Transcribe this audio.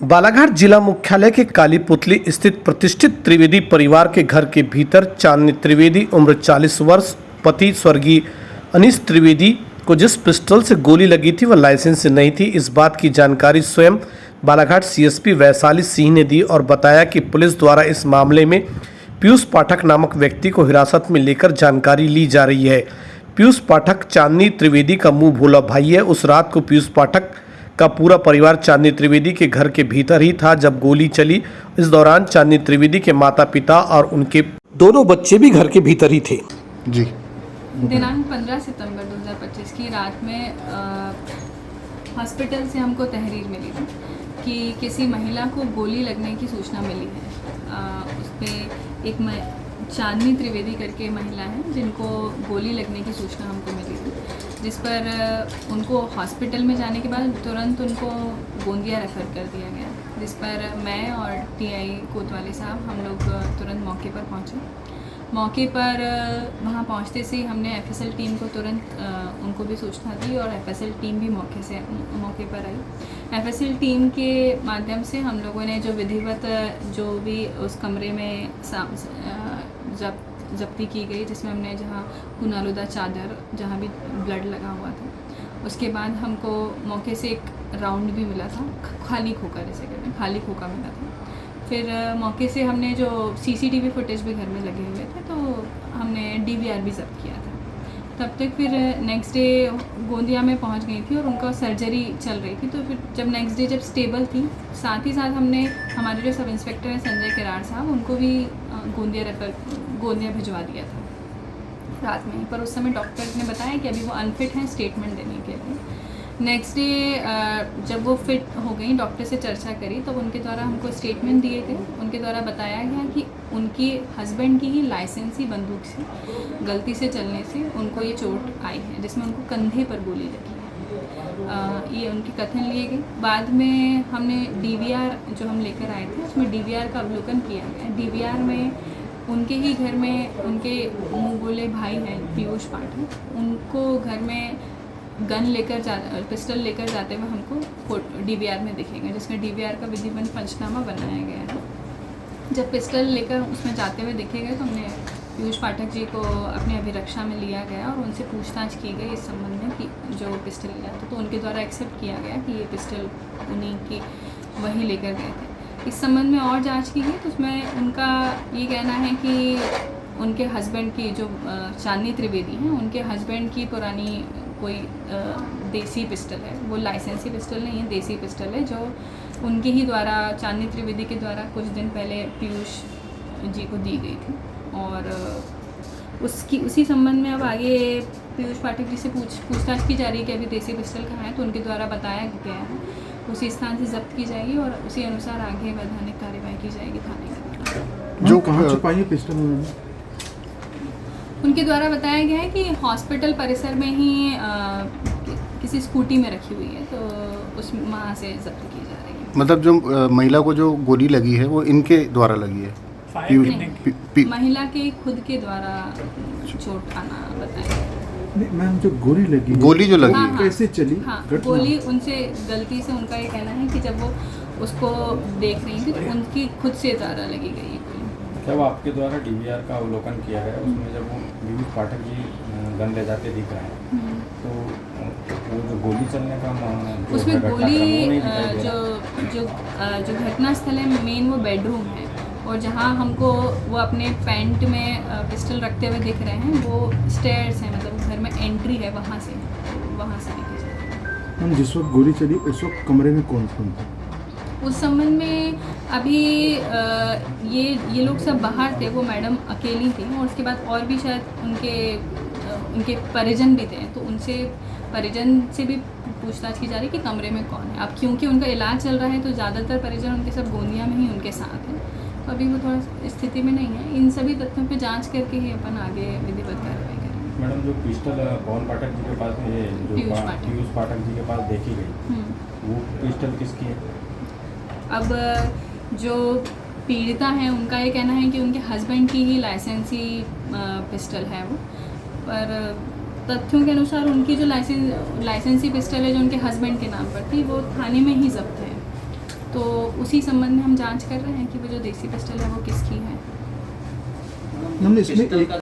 बालाघाट जिला मुख्यालय के कालीपुतली स्थित प्रतिष्ठित त्रिवेदी परिवार के घर के भीतर चांदनी त्रिवेदी उम्र 40 वर्ष पति स्वर्गीय अनीस त्रिवेदी को जिस पिस्टल से गोली लगी थी वह लाइसेंस से नहीं थी। इस बात की जानकारी स्वयं बालाघाट सीएसपी वैशाली सिंह ने दी और बताया कि पुलिस द्वारा इस मामले में पीयूष पाठक नामक व्यक्ति को हिरासत में लेकर जानकारी ली जा रही है। पीयूष पाठक चांदनी त्रिवेदी का मुंह भोला भाई है। उस रात को पीयूष पाठक का पूरा परिवार चांदनी त्रिवेदी के घर के भीतर ही था जब गोली चली। इस दौरान चांदनी त्रिवेदी के माता पिता और उनके दोनों बच्चे भी घर के भीतर ही थे। जी, दिनांक 15 सितंबर 2025 की रात में हॉस्पिटल से हमको तहरीर मिली थी कि किसी महिला को गोली लगने की सूचना मिली है। उस पर एक चांदनी त्रिवेदी करके महिला है जिनको गोली लगने की सूचना हमको मिली थी, जिस पर उनको हॉस्पिटल में जाने के बाद तुरंत उनको गोंदिया रेफ़र कर दिया गया, जिस पर मैं और टीआई कोतवाली साहब हम लोग तुरंत मौके पर पहुँचे। मौके पर वहाँ पहुँचते से हमने एफएसएल टीम को तुरंत उनको भी सूचना दी और एफएसएल टीम भी मौके पर आई। एफएसएल टीम के माध्यम से हम लोगों ने जो विधिवत जो भी उस कमरे में जब्ती की गई, जिसमें हमने जहाँ खूनालुदा चादर जहाँ भी ब्लड लगा हुआ था, उसके बाद हमको मौके से एक राउंड भी मिला था, खाली खोखा जैसे कहते हैं, खाली खोखा मिला था। फिर मौके से हमने जो सीसीटीवी फुटेज भी घर में लगे हुए थे तो हमने डीवीआर भी जब्त किया था। तब तक फिर नेक्स्ट डे गोंदिया में पहुंच गई थी और उनका सर्जरी चल रही थी। तो फिर जब नेक्स्ट डे जब स्टेबल थी, साथ ही साथ हमने हमारे जो सब इंस्पेक्टर हैं संजय किरार साहब, उनको भी गोंदिया भिजवा दिया था रात में ही। पर उस समय डॉक्टर ने बताया कि अभी वो अनफिट हैं स्टेटमेंट देने के लिए। नेक्स्ट डे जब वो फिट हो गई, डॉक्टर से चर्चा करी तो उनके द्वारा हमको स्टेटमेंट दिए गए। उनके द्वारा बताया गया कि उनके हस्बैंड की ही लाइसेंसी बंदूक से गलती से चलने से उनको ये चोट आई है, जिसमें उनको कंधे पर गोली लगी है। ये उनके कथन लिए गए। बाद में हमने डीवीआर जो हम लेकर आए थे उसमें डीवीआर का अवलोकन किया गया। डीवीआर में उनके ही घर में उनके मुँह बोले भाई हैं पीयूष पाठक, उनको घर में पिस्टल लेकर जाते हुए हमको डीवीआर में दिखेंगे, जिसमें डीवीआर का विधिवत पंचनामा बनाया गया है। जब पिस्टल लेकर उसमें जाते हुए दिखे गए तो हमने पीयूष पाठक जी को अपनी अभिरक्षा में लिया गया और उनसे पूछताछ की गई इस संबंध में कि जो पिस्टल लिया था, तो उनके द्वारा एक्सेप्ट किया गया कि ये पिस्टल उन्हीं की वही लेकर गए थे। इस संबंध में और जाँच की गई तो उसमें उनका ये कहना है कि उनके हस्बैंड की जो चांदनी त्रिवेदी हैं, उनके हस्बैंड की पुरानी कोई देसी पिस्टल है, वो लाइसेंसी पिस्टल नहीं है, देसी पिस्टल है, जो उनके ही द्वारा चांदनी त्रिवेदी के द्वारा कुछ दिन पहले पीयूष जी को दी गई थी। और उसी संबंध में अब आगे पीयूष पाठक जी से पूछताछ की जा रही है कि अभी देसी पिस्टल कहाँ है, तो उनके द्वारा बताया गया है उसी स्थान से जब्त की जाएगी और उसी अनुसार आगे वैधानिक कार्रवाई की जाएगी थाने के। जो कहाँ छुपाई है पिस्टल उन्होंने? उनके द्वारा बताया गया है कि हॉस्पिटल परिसर में ही किसी स्कूटी में रखी हुई है, तो उस वहाँ से जब्त की जा रही है। मतलब जो महिला को जो गोली लगी है वो इनके द्वारा लगी है? महिला के खुद के द्वारा चोट आना बताया। मैम, जो गोली लगी, गोली जो लगी हाँ, कैसे चली? हाँ, गोली उनसे गलती से, उनका ये कहना है कि जब वो उसको देख रही थी तो उनकी खुद से द्वारा लगी गई। जब आपके द्वारा डीवीआर का अवलोकन किया गया, उसमें जब वो पीयूष पाठक जी गन ले जाते दिख रहे हैं तो वो जो गोली चलने का उसमें गोली जो घटना स्थल है मेन वो बेडरूम है, और जहाँ हमको वो अपने पैंट में पिस्टल रखते हुए दिख रहे हैं वो स्टेयर्स हैं, मतलब घर में एंट्री है, वहाँ से दिखी जाए। हम जिस वक्त गोली चली उस वक्त कमरे में कौन था? उस संबंध में अभी ये लोग सब बाहर थे, वो मैडम अकेली थी और उसके बाद और भी शायद उनके परिजन भी थे, तो उनसे परिजन से भी पूछताछ की जा रही है कि कमरे में कौन है। अब क्योंकि उनका इलाज चल रहा है तो ज़्यादातर परिजन उनके सब गोंदिया में ही उनके साथ हैं, तो अभी वो थोड़ा स्थिति में नहीं है। इन सभी तथ्यों पे जांच करके ही अपन आगे विधिवत कार्रवाई करेंगे। मैडम, जो पिस्टल पवन पाठक जी के पास पीयूष पाठक जी के पास देखी गई, वो पिस्टल किसकी है? अब जो पीड़िता हैं उनका ये कहना है कि उनके हस्बैंड की ही लाइसेंसी पिस्टल है वो, पर तथ्यों के अनुसार उनकी जो लाइसेंसी पिस्टल है जो उनके हस्बैंड के नाम पर थी वो थाने में ही जब्त है। तो उसी संबंध में हम जांच कर रहे हैं कि वो जो देसी पिस्टल है वो किसकी है। मैम इसमें एक